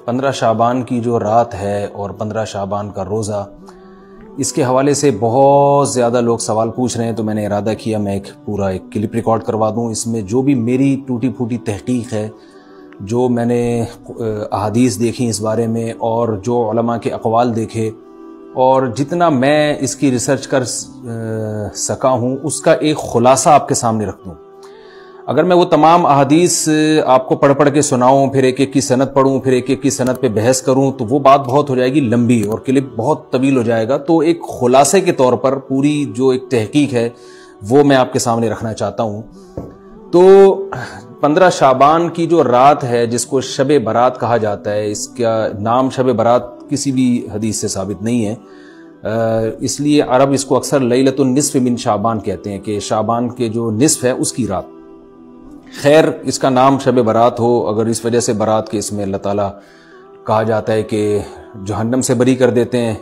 15 شعبان کی جو رات ہے اور 15 شعبان کا روزہ، اس کے حوالے سے بہت زیادہ لوگ سوال پوچھ رہے ہیں، تو میں نے ارادہ کیا میں ایک کلپ ریکارڈ کروا دوں۔ اس میں جو بھی میری ٹوٹی پھوٹی تحقیق ہے، جو میں نے احادیث دیکھی اس بارے میں اور جو علماء کے اقوال دیکھے اور جتنا میں اس کی ریسرچ کر سکا ہوں، اس کا ایک خلاصہ آپ کے سامنے رکھ دوں۔ اگر میں وہ تمام احادیث آپ کو پڑھ کے سناؤں، پھر ایک ایک کی سند پڑھوں، پھر ایک ایک کی سند پہ بحث کروں، تو وہ بات بہت ہو جائے گی لمبی اور کلپ بہت طویل ہو جائے گا۔ تو ایک خلاصے کے طور پر پوری جو ایک تحقیق ہے وہ میں آپ کے سامنے رکھنا چاہتا ہوں۔ تو 15 شعبان کی جو رات ہے، جس کو شب برات کہا جاتا ہے، اس کا نام شب برات کسی بھی حدیث سے ثابت نہیں ہے، اس لیے عرب اس کو اکثر لیلۃ النصف من شعبان کہتے ہیں کہ شعبان کے جو نصف ہے اس کی رات۔ خیر، اس کا نام شب برات ہو اگر اس وجہ سے برات کے اس میں اللہ تعالیٰ کہا جاتا ہے کہ جہنم سے بری کر دیتے ہیں،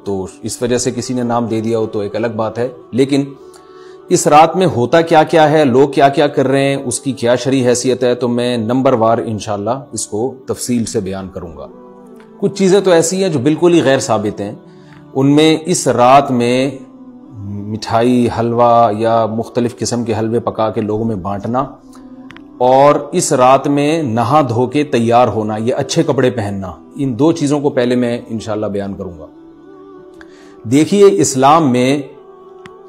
تو اس وجہ سے کسی نے نام دے دیا ہو تو ایک الگ بات ہے۔ لیکن اس رات میں ہوتا کیا کیا ہے، لوگ کیا کیا کر رہے ہیں، اس کی کیا شرعی حیثیت ہے، تو میں نمبر وار انشاءاللہ اس کو تفصیل سے بیان کروں گا۔ کچھ چیزیں تو ایسی ہیں جو بالکل ہی غیر ثابت ہیں، ان میں اس رات میں مٹھائی، حلوہ یا مختلف قسم کے حلوے پکا کے لوگوں میں بانٹنا، اور اس رات میں نہا دھو کے تیار ہونا یا اچھے کپڑے پہننا، ان دو چیزوں کو پہلے میں انشاءاللہ بیان کروں گا۔ دیکھیے، اسلام میں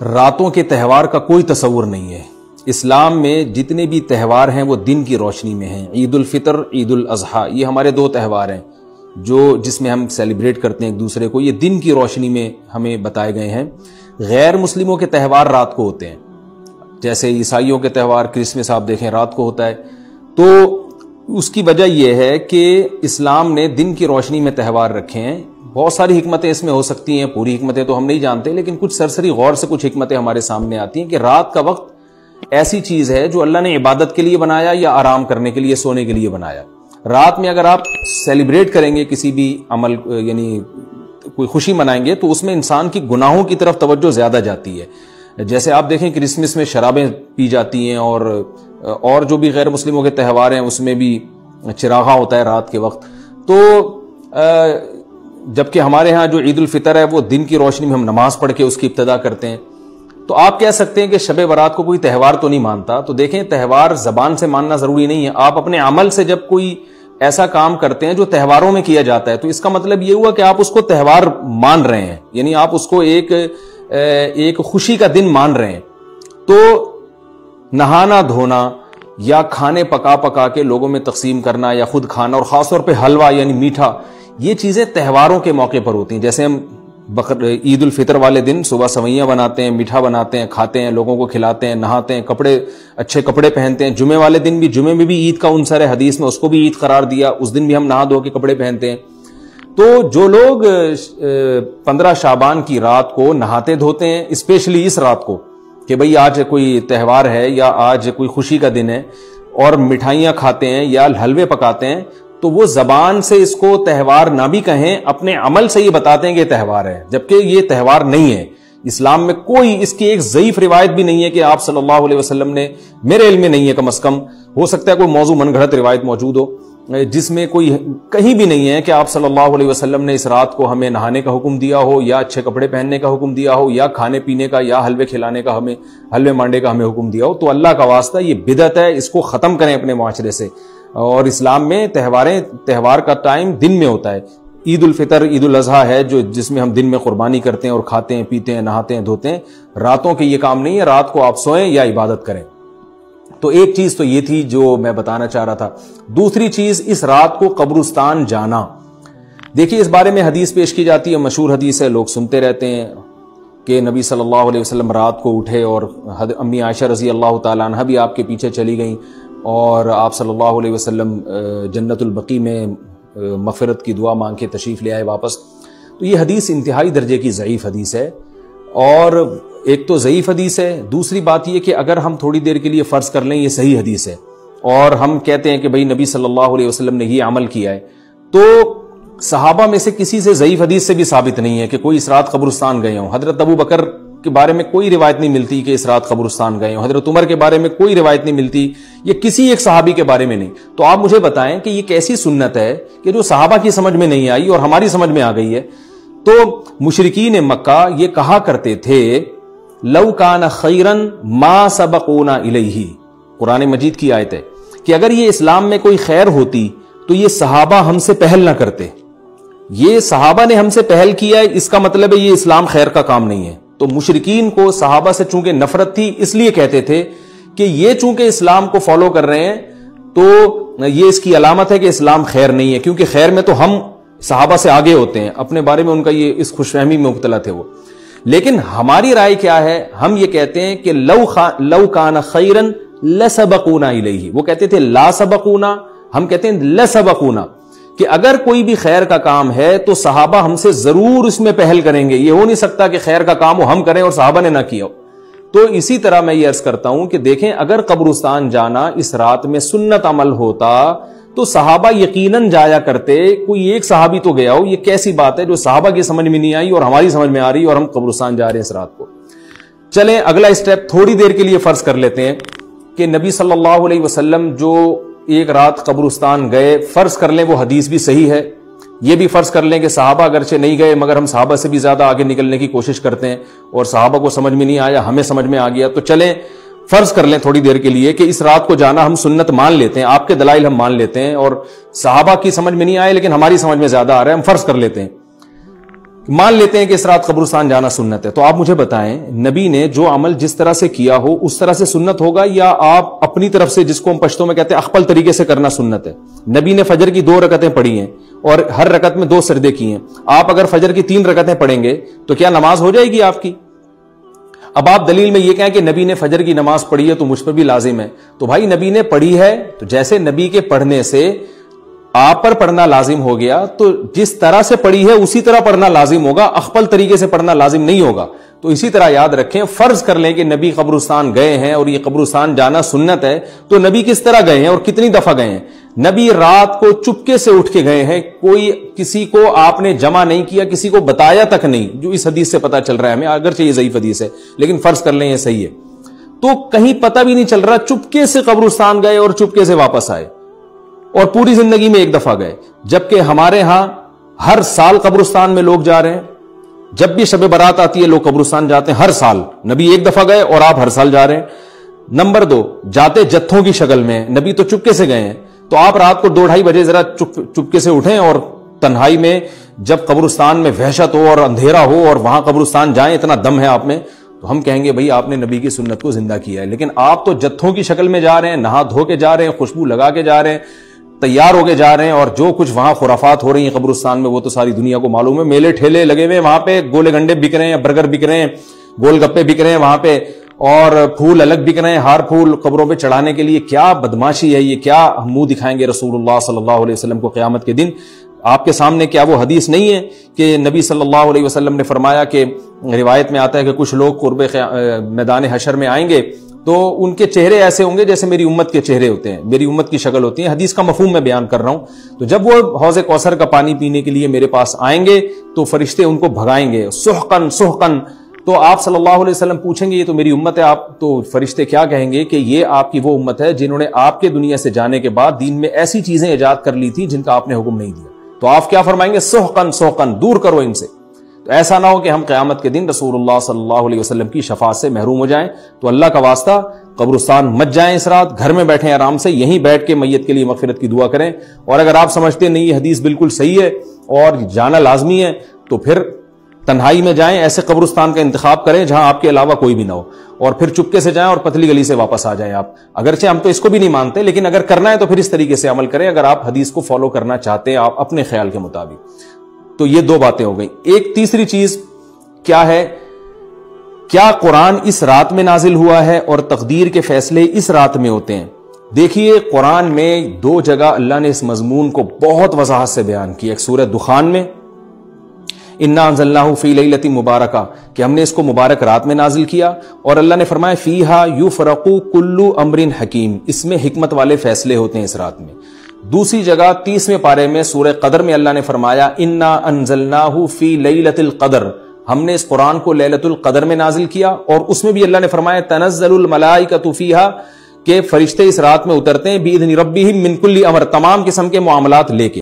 راتوں کے تہوار کا کوئی تصور نہیں ہے۔ اسلام میں جتنے بھی تہوار ہیں وہ دن کی روشنی میں ہیں۔ عید الفطر، عید الاضحیٰ، یہ ہمارے دو تہوار ہیں جس میں ہم سیلیبریٹ کرتے ہیں ایک دوسرے کو، یہ دن کی روشنی میں ہمیں بتائے گئے ہیں۔ غیر مسلموں کے تہوار رات کو ہوتے ہیں، جیسے عیسائیوں کے تہوار کرسمس آپ دیکھیں رات کو ہوتا ہے۔ تو اس کی وجہ یہ ہے کہ اسلام نے دن کی روشنی میں تہوار رکھے ہیں۔ بہت ساری حکمتیں اس میں ہو سکتی ہیں، پوری حکمتیں تو ہم نہیں جانتے، لیکن کچھ سرسری غور سے کچھ حکمتیں ہمارے سامنے آتی ہیں کہ رات کا وقت ایسی چیز ہے جو اللہ نے عبادت کے لیے بنایا یا آرام کرنے کے لیے، سونے کے لیے بنایا۔ رات میں اگر آپ سیلیبریٹ کریں گے کسی بھی عمل، یعنی کوئی خوشی منائیں گے، تو اس میں انسان کی گناہوں کی طرف توجہ زیادہ جاتی ہے۔ جیسے آپ دیکھیں کرسمس میں شرابیں پی جاتی ہیں، اور جو بھی غیر مسلموں کے تہوار ہیں اس میں بھی چراغاں ہوتا ہے رات کے وقت۔ تو جبکہ ہمارے ہاں جو عید الفطر ہے وہ دن کی روشنی میں ہم نماز پڑھ کے اس کی ابتدا کرتے ہیں۔ تو آپ کہہ سکتے ہیں کہ شب برات کو کوئی تہوار تو نہیں مانتا، تو دیکھیں تہوار زبان سے ماننا ضروری نہیں ہے، آپ اپنے عمل سے جب کوئی ایسا کام کرتے ہیں جو تہواروں میں کیا جاتا ہے، تو اس کا مطلب یہ ہوا کہ آپ اس کو تہوار مان رہے ہیں، یعنی آپ اس کو ایک خوشی کا دن مان رہے ہیں۔ تو نہانا دھونا یا کھانے پکا کے لوگوں میں تقسیم کرنا یا خود کھانا، اور خاص طور پہ حلوہ یعنی میٹھا، یہ چیزیں تہواروں کے موقع پر ہوتی ہیں۔ جیسے ہم عید الفطر والے دن صبح سوئیاں بناتے ہیں، میٹھا بناتے ہیں، کھاتے ہیں، لوگوں کو کھلاتے ہیں، نہاتے ہیں، اچھے کپڑے پہنتے ہیں۔ جمعے والے دن بھی، جمعے میں بھی عید کا عنصر ہے حدیث میں، اس کو بھی عید قرار دیا، اس دن بھی ہم نہا دھو کے کپڑے پہنتے ہیں۔ تو جو لوگ 15 شعبان کی رات کو نہاتے دھوتے ہیں، اسپیشلی اس رات کو کہ بھئی آج کوئی تہوار ہے یا آج کوئی خوشی کا دن ہے، اور مٹھائیاں کھاتے ہیں یا حلوے پکاتے ہیں، تو وہ زبان سے اس کو تہوار نہ بھی کہیں، اپنے عمل سے یہ بتاتے ہیں کہ یہ تہوار ہے، جبکہ یہ تہوار نہیں ہے۔ اسلام میں کوئی اس کی ایک ضعیف روایت بھی نہیں ہے کہ آپ صلی اللہ علیہ وسلم نے، میرے علم میں نہیں ہے کم از کم، ہو سکتا ہے کوئی موضوع من گھڑت روایت موجود ہو جس میں کوئی کہیں بھی نہیں ہے کہ آپ صلی اللہ علیہ وسلم نے اس رات کو ہمیں نہانے کا حکم دیا ہو، یا اچھے کپڑے پہننے کا حکم دیا ہو، یا کھانے پینے کا یا حلوے کھلانے کا، ہمیں حلوے مانڈے کا ہمیں حکم دیا ہو۔ تو اللہ کا واسطہ یہ بدعت ہے، اس کو ختم کریں اپنے معاشرے سے۔ اور اسلام میں تہوار کا ٹائم دن میں ہوتا ہے۔ عید الفطر، عید الاضحیٰ ہے جس میں ہم دن میں قربانی کرتے ہیں اور کھاتے ہیں، پیتے ہیں، نہاتے ہیں، دھوتے ہیں۔ راتوں کے یہ کام نہیں ہے، رات کو آپ سوئیں یا عبادت کریں۔ تو ایک چیز تو یہ تھی جو میں بتانا چاہ رہا تھا۔ دوسری چیز، اس رات کو قبرستان جانا۔ دیکھیے اس بارے میں حدیث پیش کی جاتی ہے، مشہور حدیث ہے، لوگ سنتے رہتے ہیں کہ نبی صلی اللہ علیہ وسلم رات کو اٹھے اور امی عائشہ رضی اللہ تعالیٰ عنہ بھی آپ کے پیچھے چلی گئیں، اور آپ صلی اللہ علیہ وسلم جنت البقیع میں مغفرت کی دعا مانگ کے تشریف لے آئے واپس۔ تو یہ حدیث انتہائی درجے کی ضعیف حدیث ہے، اور ایک تو ضعیف حدیث ہے، دوسری بات یہ کہ اگر ہم تھوڑی دیر کے لیے فرض کر لیں یہ صحیح حدیث ہے، اور ہم کہتے ہیں کہ بھئی نبی صلی اللہ علیہ وسلم نے یہ عمل کیا ہے، تو صحابہ میں سے کسی سے ضعیف حدیث سے بھی ثابت نہیں ہے کہ کوئی اس رات قبرستان گئے ہوں۔ حضرت ابو بکر کے بارے میں کوئی روایت نہیں ملتی کہ اس رات قبرستان گئے ہوں، حضرت عمر کے بارے میں کوئی روایت نہیں ملتی، یہ کسی ایک صحابی کے بارے میں نہیں. تو آپ مجھے بتائیں کہ یہ کیسی سنت ہے کہ جو صحابہ کی سمجھ میں نہیں آئی اور ہماری سمجھ میں آ گئی ہے. تو مشرکین مکہ یہ کہا کرتے تھے لو کان خیرن ما سبقونا الیہ، قرآن مجید کی آیت ہے کہ اگر یہ اسلام میں کوئی خیر ہوتی تو یہ صحابہ ہم سے پہل نہ کرتے. یہ صحابہ نے ہم سے پہل کیا ہے، اس کا مطلب ہے یہ اسلام خیر کا کام نہیں ہے. تو مشرکین کو صحابہ سے چونکہ نفرت تھی، اس لیے کہتے تھے کہ یہ چونکہ اسلام کو فالو کر رہے ہیں تو یہ اس کی علامت ہے کہ اسلام خیر نہیں ہے، کیونکہ خیر میں تو ہم صحابہ سے آگے ہوتے ہیں. اپنے بارے میں ان کا یہ اس خوش فہمی میں مبتلا تھے وہ. لیکن ہماری رائے کیا ہے؟ ہم یہ کہتے ہیں کہ لو کان خیرن لسبقونا الیہ. وہ کہتے تھے لا سبقونا، ہم کہتے ہیں لسبقونا، کہ اگر کوئی بھی خیر کا کام ہے تو صحابہ ہم سے ضرور اس میں پہل کریں گے. یہ ہو نہیں سکتا کہ خیر کا کام ہم کریں اور صحابہ نے نہ کیا ہو. تو اسی طرح میں یہ عرض کرتا ہوں کہ دیکھیں اگر قبرستان جانا اس رات میں سنت عمل ہوتا تو صحابہ یقیناً جایا کرتے. کوئی ایک صحابی تو گیا ہو، یہ کیسی بات ہے جو صحابہ کی سمجھ میں نہیں آئی اور ہماری سمجھ میں آ رہی اور ہم قبرستان جا رہے ہیں اس رات کو. چلیں اگلا اسٹیپ تھوڑی دیر کے لیے فرض کر لیتے ہیں کہ نبی صلی اللہ علیہ وسلم جو ایک رات قبرستان گئے، فرض کر لیں وہ حدیث بھی صحیح ہے، یہ بھی فرض کر لیں کہ صحابہ اگرچہ نہیں گئے مگر ہم صحابہ سے بھی زیادہ آگے نکلنے کی کوشش کرتے ہیں اور صحابہ کو سمجھ میں نہیں آیا، ہمیں سمجھ میں آ گیا. تو چلیں فرض کر لیں تھوڑی دیر کے لیے کہ اس رات کو جانا ہم سنت مان لیتے ہیں، آپ کے دلائل ہم مان لیتے ہیں اور صحابہ کی سمجھ میں نہیں آئے لیکن ہماری سمجھ میں زیادہ آ رہا ہے، ہم فرض کر لیتے ہیں، مان لیتے ہیں کہ اس رات قبرستان جانا سنت ہے. تو آپ مجھے بتائیں نبی نے جو عمل جس طرح سے کیا ہو اس طرح سے سنت ہوگا یا آپ اپنی طرف سے، جس کو ہم پشتوں میں کہتے ہیں اخپل طریقے سے کرنا سنت ہے؟ نبی نے فجر کی 2 رکعتیں پڑھی ہیں اور ہر رکعت میں 2 سجدے کیے ہیں. آپ اگر فجر کی 3 رکعتیں پڑھیں گے تو کیا نماز ہو جائے گی آپ کی؟ اب آپ دلیل میں یہ کہیں کہ نبی نے فجر کی نماز پڑھی ہے تو مجھ پر بھی لازم ہے. تو بھائی نبی نے پڑھی ہے تو جیسے نبی کے پڑھنے سے آپ پر پڑھنا لازم ہو گیا تو جس طرح سے پڑھی ہے اسی طرح پڑھنا لازم ہوگا، اخپل طریقے سے پڑھنا لازم نہیں ہوگا. تو اسی طرح یاد رکھیں، فرض کر لیں کہ نبی قبرستان گئے ہیں اور یہ قبرستان جانا سنت ہے، تو نبی کس طرح گئے ہیں اور کتنی دفعہ گئے ہیں؟ نبی رات کو چپکے سے اٹھ کے گئے ہیں، کوئی کسی کو آپ نے جمع نہیں کیا، کسی کو بتایا تک نہیں، جو اس حدیث سے پتا چل رہا ہے ہمیں، اگرچہ یہ ضعیف حدیث ہے لیکن فرض کر لیں یہ صحیح ہے. تو کہیں پتہ بھی نہیں چل رہا، چپکے سے قبرستان گئے اور چپکے سے واپس آئے اور پوری زندگی میں ایک دفعہ گئے. جبکہ ہمارے ہاں ہر سال قبرستان میں لوگ جا رہے ہیں، جب بھی شب برات آتی ہے لوگ قبرستان جاتے ہیں ہر سال. نبی ایک دفعہ گئے اور آپ ہر سال جا رہے ہیں. نمبر 2، جاتے جتھوں کی شکل میں، نبی تو چپکے سے گئے ہیں. تو آپ رات کو 2-2:30 بجے ذرا چپکے سے اٹھیں اور تنہائی میں جب قبرستان میں وحشت ہو اور اندھیرا ہو اور وہاں قبرستان جائیں، اتنا دم ہے آپ میں، تو ہم کہیں گے بھئی آپ نے نبی کی سنت کو زندہ کیا ہے. لیکن آپ تو جتھوں کی شکل میں جا رہے ہیں، نہا دھو کے جا رہے ہیں، خوشبو لگا کے جا رہے ہیں، تیار ہو کے جا رہے ہیں، اور جو کچھ وہاں خرافات ہو رہی ہیں قبرستان میں وہ تو ساری دنیا کو معلوم ہے. میلے ٹھیلے لگے ہوئے، وہاں پہ گولے گنڈے بک رہے ہیں، برگر بک رہے ہیں، گول گپے بک رہے ہیں وہاں پہ، اور پھول الگ بک رہے ہیں، ہار پھول قبروں پہ چڑھانے کے لیے. کیا بدماشی ہے یہ، کیا منہ دکھائیں گے رسول اللہ صلی اللہ علیہ وسلم کو قیامت کے دن؟ آپ کے سامنے کیا وہ حدیث نہیں ہے کہ نبی صلی اللہ علیہ وسلم نے فرمایا کہ روایت میں آتا ہے کہ کچھ لوگ قرب میدان حشر میں آئیں گے تو ان کے چہرے ایسے ہوں گے جیسے میری امت کے چہرے ہوتے ہیں، میری امت کی شکل ہوتی ہے. حدیث کا مفہوم میں بیان کر رہا ہوں. تو جب وہ حوض کوثر کا پانی پینے کے لیے میرے پاس آئیں گے تو فرشتے ان کو بھگائیں گے، سحقن سحقن. تو آپ صلی اللہ علیہ وسلم پوچھیں گے یہ تو میری امت ہے، آپ تو فرشتے کیا کہیں گے کہ یہ آپ کی وہ امت ہے جنہوں نے آپ کے دنیا سے جانے کے بعد دین میں ایسی چیزیں ایجاد کر لی تھی جن کا آپ نے حکم نہیں دیا. تو آپ کیا فرمائیں گے؟ سحقن سحقن، دور کرو ان سے. تو ایسا نہ ہو کہ ہم قیامت کے دن رسول اللہ صلی اللہ علیہ وسلم کی شفاعت سے محروم ہو جائیں. تو اللہ کا واسطہ قبرستان مت جائیں اس رات، گھر میں بیٹھیں آرام سے، یہیں بیٹھ کے میت کے لیے مغفرت کی دعا کریں. اور اگر آپ سمجھتے نہیں یہ حدیث بالکل صحیح ہے اور جانا لازمی ہے تو پھر تنہائی میں جائیں، ایسے قبرستان کا انتخاب کریں جہاں آپ کے علاوہ کوئی بھی نہ ہو، اور پھر چپکے سے جائیں اور پتلی گلی سے واپس آ جائیں. آپ اگرچہ ہم تو اس کو بھی نہیں مانتے لیکن اگر کرنا ہے تو پھر اس طریقے سے عمل کریں اگر آپ حدیث کو فالو کرنا چاہتے ہیں آپ اپنے خیال کے مطابق. تو یہ 2 باتیں ہو گئیں. ایک تیسری چیز کیا ہے؟ کیا قرآن اس رات میں نازل ہوا ہے اور تقدیر کے فیصلے اس رات میں ہوتے ہیں؟ دیکھیے قرآن میں 2 جگہ اللہ نے اس مضمون کو بہت وضاحت سے بیان کیا. ایک سورہ دخان میں انا انزلناہ فی لیلۃ مبارکہ کہ ہم نے اس کو مبارک رات میں نازل کیا، اور اللہ نے فرمایا فیہا یفرق کل امر حکیم، اس میں حکمت والے فیصلے ہوتے ہیں اس رات میں. دوسری جگہ 30ویں پارے میں سورہ قدر میں اللہ نے فرمایا انا انزلناہ فی لیلۃ القدر، ہم نے اس قرآن کو لیلۃ القدر میں نازل کیا، اور اس میں بھی اللہ نے فرمایا تنزل الملائکۃ فیہا کہ فرشتے اس رات میں اترتے ہیں بِإِذْنِ ربِّہم مِنْ کُلِّ امر، تمام قسم کے معاملات لے کے۔